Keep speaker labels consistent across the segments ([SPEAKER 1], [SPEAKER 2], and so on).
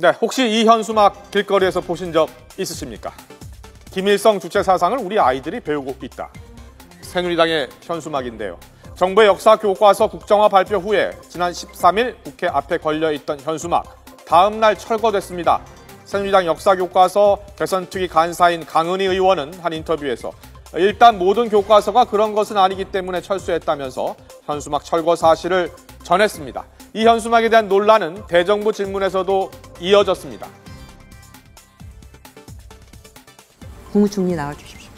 [SPEAKER 1] 네, 혹시 이 현수막 길거리에서 보신 적 있으십니까? 김일성 주체 사상을 우리 아이들이 배우고 있다. 새누리당의 현수막인데요. 정부의 역사 교과서 국정화 발표 후에 지난 13일 국회 앞에 걸려있던 현수막, 다음 날 철거됐습니다. 새누리당 역사 교과서 개선특위 간사인 강은희 의원은 한 인터뷰에서 일단 모든 교과서가 그런 것은 아니기 때문에 철수했다면서 현수막 철거 사실을 전했습니다. 이 현수막에 대한 논란은 대정부 질문에서도 이어졌습니다.
[SPEAKER 2] 국무총리 나와주십시오.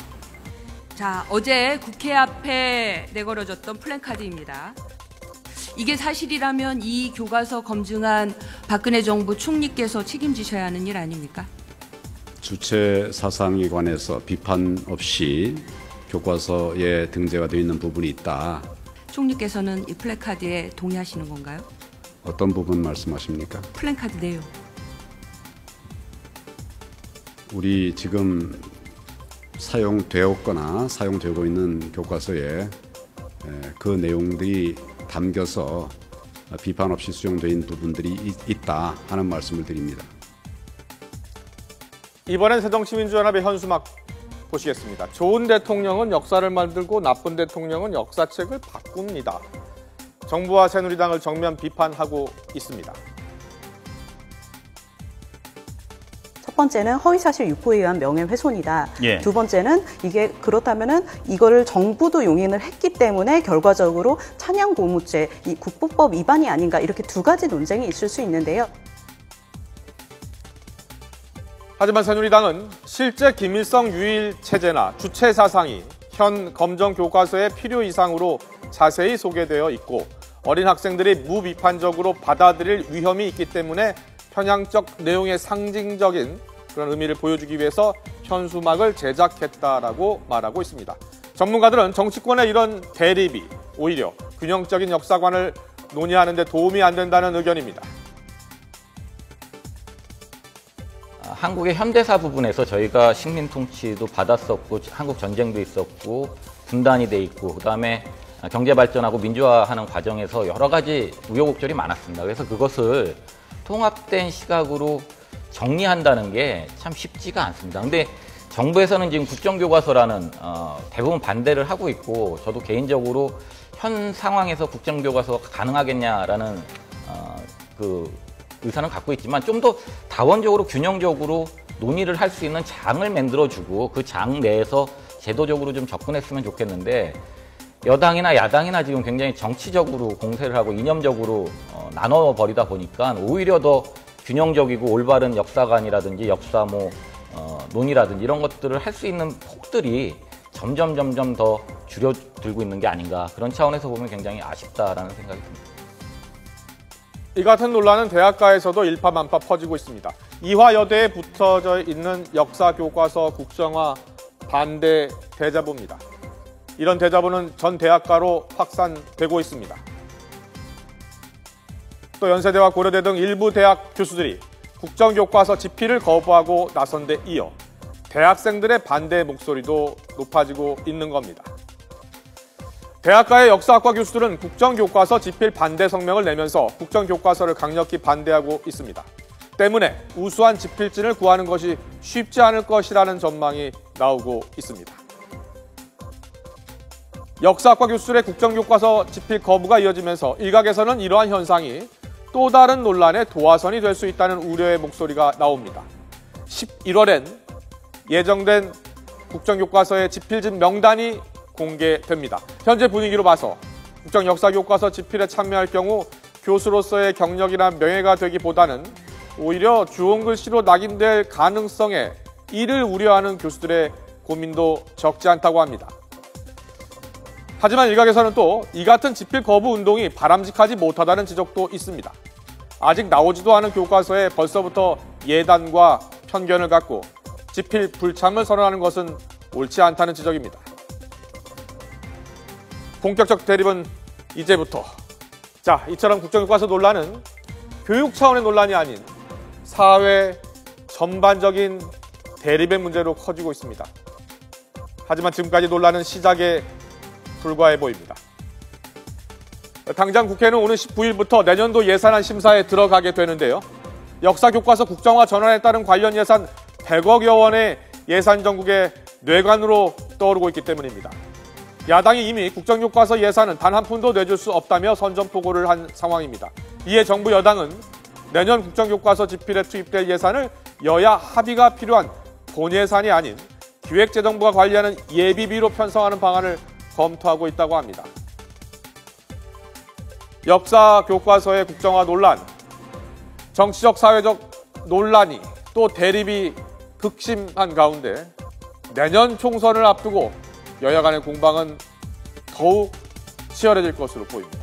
[SPEAKER 3] 자, 어제 국회 앞에 내걸어졌던 플랜카드입니다. 이게 사실이라면 이 교과서 검증한 박근혜 정부 총리께서 책임지셔야 하는 일 아닙니까?
[SPEAKER 4] 주체 사상에 관해서 비판 없이 교과서에 등재가 되어 있는 부분이 있다.
[SPEAKER 3] 총리께서는 이 플랜카드에 동의하시는 건가요?
[SPEAKER 4] 어떤 부분 말씀하십니까?
[SPEAKER 3] 플랜카드 내용.
[SPEAKER 4] 우리 지금 사용되었거나 사용되고 있는 교과서에 그 내용들이 담겨서 비판 없이 수용된 부분들이 있다 하는 말씀을 드립니다.
[SPEAKER 1] 이번엔 새정치민주연합의 현수막 보시겠습니다. 좋은 대통령은 역사를 만들고 나쁜 대통령은 역사책을 바꿉니다. 정부와 새누리당을 정면 비판하고 있습니다.
[SPEAKER 5] 첫 번째는 허위사실 유포에 의한 명예훼손이다.
[SPEAKER 6] 예.
[SPEAKER 5] 두 번째는 이게 그렇다면은 이거를 정부도 용인을 했기 때문에 결과적으로 찬양고무죄, 이 국보법 위반이 아닌가 이렇게 두 가지 논쟁이 있을 수 있는데요.
[SPEAKER 1] 하지만 새누리당은 실제 김일성 유일 체제나 주체 사상이 현 검정 교과서의 필요 이상으로 자세히 소개되어 있고 어린 학생들이 무비판적으로 받아들일 위험이 있기 때문에 편향적 내용의 상징적인 그런 의미를 보여주기 위해서 현수막을 제작했다라고 말하고 있습니다. 전문가들은 정치권의 이런 대립이 오히려 균형적인 역사관을 논의하는 데 도움이 안 된다는 의견입니다.
[SPEAKER 6] 한국의 현대사 부분에서 저희가 식민 통치도 받았었고 한국 전쟁도 있었고 분단이 돼 있고 그다음에 경제 발전하고 민주화하는 과정에서 여러 가지 우여곡절이 많았습니다. 그래서 그것을 통합된 시각으로 정리한다는 게 참 쉽지가 않습니다. 근데 정부에서는 지금 국정교과서라는 대부분 반대를 하고 있고 저도 개인적으로 현 상황에서 국정교과서가 가능하겠냐라는 그 의사는 갖고 있지만 좀 더 다원적으로 균형적으로 논의를 할 수 있는 장을 만들어주고 그 장 내에서 제도적으로 좀 접근했으면 좋겠는데 여당이나 야당이나 지금 굉장히 정치적으로 공세를 하고 이념적으로 나눠버리다 보니까 오히려 더 균형적이고 올바른 역사관이라든지 역사 논의라든지 이런 것들을 할 수 있는 폭들이 점점 더 줄어들고 있는 게 아닌가 그런 차원에서 보면 굉장히 아쉽다라는 생각이 듭니다.
[SPEAKER 1] 이 같은 논란은 대학가에서도 일파만파 퍼지고 있습니다. 이화여대에 붙어져 있는 역사교과서 국정화 반대 대자보입니다. 이런 대자보는 전 대학가로 확산되고 있습니다. 또 연세대와 고려대 등 일부 대학 교수들이 국정교과서 집필을 거부하고 나선 데 이어 대학생들의 반대 목소리도 높아지고 있는 겁니다. 대학가의 역사학과 교수들은 국정교과서 집필 반대 성명을 내면서 국정교과서를 강력히 반대하고 있습니다. 때문에 우수한 집필진을 구하는 것이 쉽지 않을 것이라는 전망이 나오고 있습니다. 역사학과 교수들의 국정교과서 집필 거부가 이어지면서 일각에서는 이러한 현상이 또 다른 논란의 도화선이 될 수 있다는 우려의 목소리가 나옵니다. 11월엔 예정된 국정교과서의 집필진 명단이 공개됩니다. 현재 분위기로 봐서 국정역사교과서 집필에 참여할 경우 교수로서의 경력이나 명예가 되기보다는 오히려 좋은 글씨로 낙인될 가능성에 이를 우려하는 교수들의 고민도 적지 않다고 합니다. 하지만 일각에서는 또 이 같은 집필 거부 운동이 바람직하지 못하다는 지적도 있습니다. 아직 나오지도 않은 교과서에 벌써부터 예단과 편견을 갖고 집필 불참을 선언하는 것은 옳지 않다는 지적입니다. 본격적 대립은 이제부터. 자, 이처럼 국정교과서 논란은 교육 차원의 논란이 아닌 사회 전반적인 대립의 문제로 커지고 있습니다. 하지만 지금까지 논란은 시작에 불과해 보입니다. 당장 국회는 오는 19일부터 내년도 예산안 심사에 들어가게 되는데요. 역사교과서 국정화 전환에 따른 관련 예산 100억여 원의 예산 정국의 뇌관으로 떠오르고 있기 때문입니다. 야당이 이미 국정교과서 예산은 단 한 푼도 내줄 수 없다며 선전포고를 한 상황입니다. 이에 정부 여당은 내년 국정교과서 집필에 투입될 예산을 여야 합의가 필요한 본예산이 아닌 기획재정부가 관리하는 예비비로 편성하는 방안을 검토하고 있다고 합니다. 역사교과서의 국정화 논란, 정치적 사회적 논란이 또 대립이 극심한 가운데 내년 총선을 앞두고 여야 간의 공방은 더욱 치열해질 것으로 보입니다.